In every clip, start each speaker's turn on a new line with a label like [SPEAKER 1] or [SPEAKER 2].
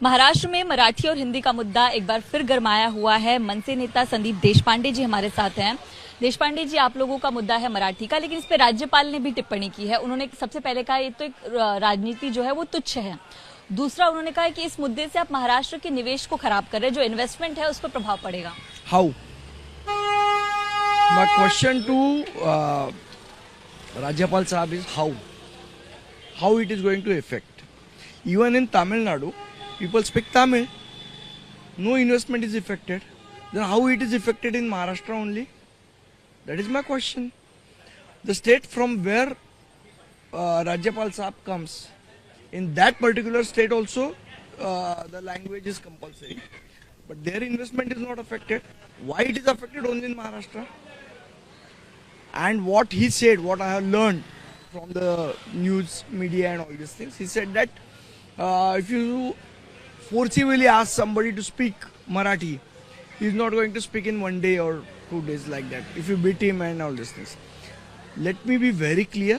[SPEAKER 1] महाराष्ट्र में मराठी और हिंदी का मुद्दा एक बार फिर गरमाया हुआ है। मनसे नेता संदीप देशपांडे जी हमारे साथ हैं। देशपांडे जी, आप लोगों का मुद्दा है मराठी का, लेकिन इस पे राज्यपाल ने भी टिप्पणी की है। उन्होंने सबसे पहले कहा ये तो एक राजनीति जो है वो तुच्छ है। दूसरा, उन्होंने कहा कि इस मुद्दे से आप महाराष्ट्र के निवेश को खराब कर रहे हैं, जो इन्वेस्टमेंट है उस पर प्रभाव पड़ेगा।
[SPEAKER 2] How? My question to Rajyapal Sahab is how? How it is going to affect? Even in Tamil Nadu, people speak Tamil. No investment is affected. Then how it is affected in Maharashtra only? That is my question. The state from where Rajyapal Sahab comes, in that particular state also the language is compulsory. But their investment is not affected. Why it is affected only in Maharashtra? And what he said, what I have learned from the news media and all these things, he said that if you forcibly ask somebody to speak Marathi, he is not going to speak in 1 day or 2 days like that. If you beat him and all these things. Let me be very clear.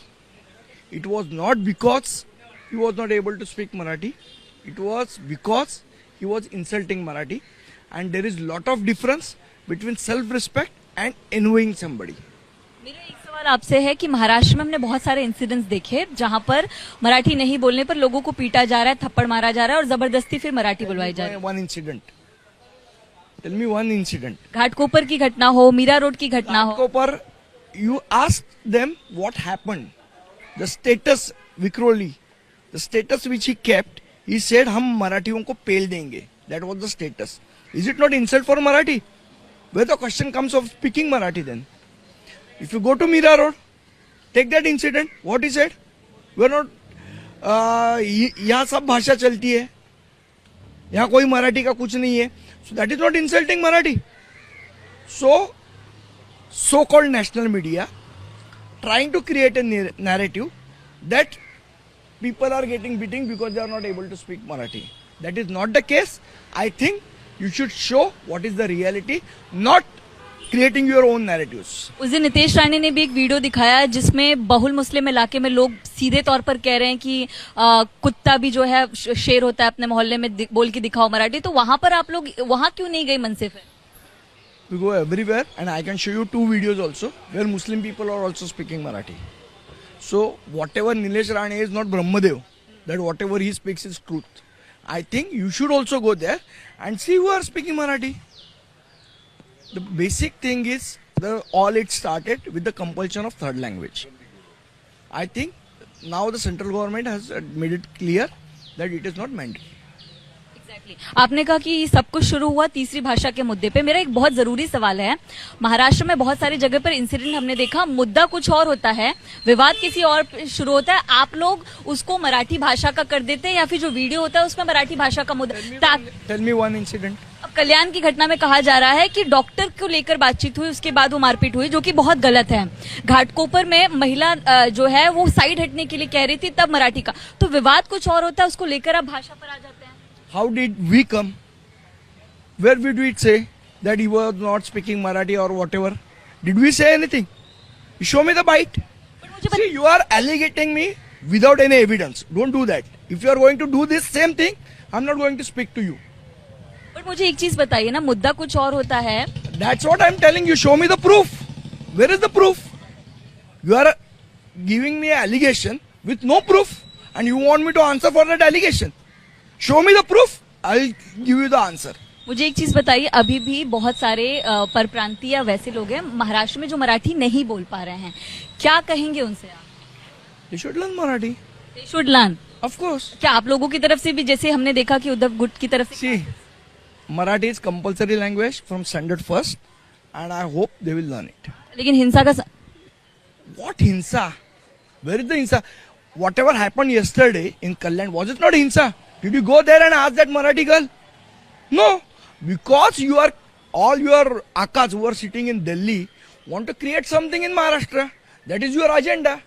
[SPEAKER 2] It was not because he was not able to speak Marathi. It was because he was insulting Marathi. And there is lot of difference between self-respect and envying somebody.
[SPEAKER 1] मेरा एक सवाल आपसे है कि महाराष्ट्र में हमने बहुत सारे इंसिडेंट्स देखे जहां पर मराठी नहीं बोलने पर लोगों को पीटा जा रहा है, थप्पड़ मारा जा रहा है और जबरदस्ती फिर मराठी बुलवाई जा रही है।
[SPEAKER 2] One incident. Tell me one incident.
[SPEAKER 1] Ghatkopar की घटना हो, मीरा रोड की घटना हो।
[SPEAKER 2] Copper, you asked them what happened. The status, Vikroli, the status which he kept, he said हम मराठियों को पेल देंगे. That was the status. Is it not insult for Marathi? Where the question comes of speaking Marathi then? If you go to Mira Road, take that incident. What he said? We are not. यहाँ सब भाषा चलती है. यहाँ कोई मराठी का कुछ नहीं है. So that is not insulting Marathi. So-called national media trying to create a narrative that people are getting beaten because they are not able to speak Marathi. That is not the case. I think you should show what is the reality, not creating your own narratives.
[SPEAKER 1] उस दिन नितेश राणे ने भी एक video दिखाया जिसमें बहुल मुस्लिम इलाके में लोग सीधे तौर पर कह रहे हैं कि कुत्ता भी जो है शेर होता है, अपने मोहल्ले में बोल के दिखाओ मराठी। तो वहां पर आप लोग वहां क्यों नहीं गए मन से फिर?
[SPEAKER 2] We go everywhere and I can show you 2 videos also where Muslim people are also speaking Marathi. So whatever Nilesh Rane is not Brahmadev, that whatever he speaks is truth. I think you should also go there and see who are speaking Marathi. The basic thing is all it started with the compulsion of third language. I think now the central government has made it clear that it is not mandatory.
[SPEAKER 1] आपने कहा कि सब कुछ शुरू हुआ तीसरी भाषा के मुद्दे पे। मेरा एक बहुत जरूरी सवाल है, महाराष्ट्र में बहुत सारी जगह पर इंसिडेंट हमने देखा, मुद्दा कुछ और होता है, विवाद किसी और शुरू होता है, आप लोग उसको मराठी भाषा का कर देते हैं या फिर जो वीडियो होता है उसमें मराठी भाषा का मुद्दा।
[SPEAKER 2] Tell me one incident.
[SPEAKER 1] अब कल्याण की घटना में कहा जा रहा है कि डॉक्टर को लेकर बातचीत हुई, उसके बाद वो मारपीट हुई, जो कि बहुत गलत है। घाटकोपर में महिला जो है वो साइड हटने के लिए कह रही थी, तब मराठी का। तो विवाद कुछ और होता है, उसको लेकर आप भाषा पर आ जाते हैं।
[SPEAKER 2] How did we come? Where did we say that he was not speaking Marathi or whatever? Did we say anything? You show me the bite. See, you are alligating me without any evidence. Don't do that. If you are going to do this same thing, I'm not going to speak to you.
[SPEAKER 1] पर मुझे एक चीज बताइए ना, मुद्दा कुछ और होता है।
[SPEAKER 2] That's what I'm telling you. Show me the proof. Where is the proof? You are giving me an allegation with no proof and you want me to answer for that allegation. Show me the proof, I'll give you the answer.
[SPEAKER 1] मुझे एक चीज बताइए, अभी भी बहुत सारे परप्रांतीय या वैसे लोग हैं महाराष्ट्र में जो मराठी नहीं बोल पा रहे हैं, क्या कहेंगे उनसे आप?
[SPEAKER 2] They should learn Marathi.
[SPEAKER 1] They should learn.
[SPEAKER 2] Of course.
[SPEAKER 1] क्या आप लोगों की तरफ से भी, जैसे हमने देखा कि उद्धव गुट की तरफ से?
[SPEAKER 2] See, Marathi is compulsory language from standard first, and I hope they will learn it.
[SPEAKER 1] लेकिन हिंसा का
[SPEAKER 2] What hinsa? Where is the hinsa? Whatever happened yesterday in Kalyan, was it not hinsa? Did you go there and ask that Marathi girl? No, because all your akas who are sitting in Delhi want to create something in Maharashtra. That is your agenda.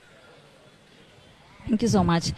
[SPEAKER 1] Thank you so much.